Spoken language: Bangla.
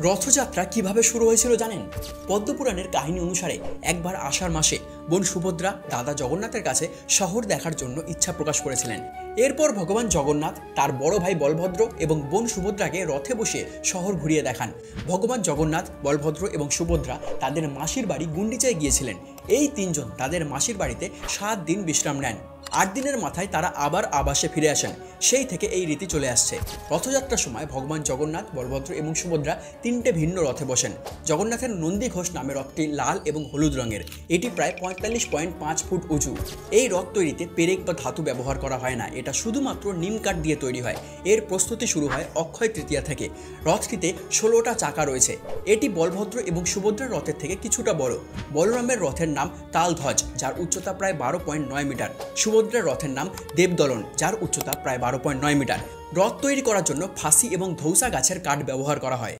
রথযাত্রা কিভাবে শুরু হয়েছিল জানেন? পদ্মপুরাণের কাহিনী অনুসারে একবার আষাঢ় মাসে বোন সুভদ্রা দাদা জগন্নাথের কাছে শহর দেখার জন্য ইচ্ছা প্রকাশ করেছিলেন। এরপর ভগবান জগন্নাথ তার বড় ভাই বলভদ্র এবং বোন সুভদ্রাকে রথে বসিয়ে শহর ঘুরিয়ে দেখান। ভগবান জগন্নাথ, বলভদ্র এবং সুভদ্রা তাদের মাসির বাড়ি গুন্ডিচায় গিয়েছিলেন। এই তিনজন তাদের মাসির বাড়িতে 7 দিন বিশ্রাম নেন। 8 দিনের মাথায় তারা আবার আবাসে ফিরে আসেন। সেই থেকে এই রীতি চলে আসছে। রথযাত্রার সময় ভগবান জগন্নাথ, বলভদ্র এবং সুভদ্রা 3টে ভিন্ন রথে বসেন। জগন্নাথের নন্দী ঘোষ নামে রথটি লাল এবং হলুদ রঙের। এটি প্রায় 45.5 ফুট উঁচু। এই রথ তৈরিতে পেরেক বা ধাতু ব্যবহার করা হয় না, এটা শুধুমাত্র নিম কাঠ দিয়ে তৈরি হয়। এর প্রস্তুতি শুরু হয় অক্ষয় তৃতীয়া থেকে। রথটিতে 16টা চাকা রয়েছে। এটি বলভদ্র এবং সুভদ্রার রথের থেকে কিছুটা বড়। বলরামের রথের নাম তালধ্বজ, যার উচ্চতা প্রায় 12.9 মিটার। সুভদ্রার রথের নাম দেবদলন, যার উচ্চতা প্রায় 12.9 মিটার। রথ তৈরি করার জন্য ফাঁসি এবং ধৌসা গাছের কাঠ ব্যবহার করা হয়।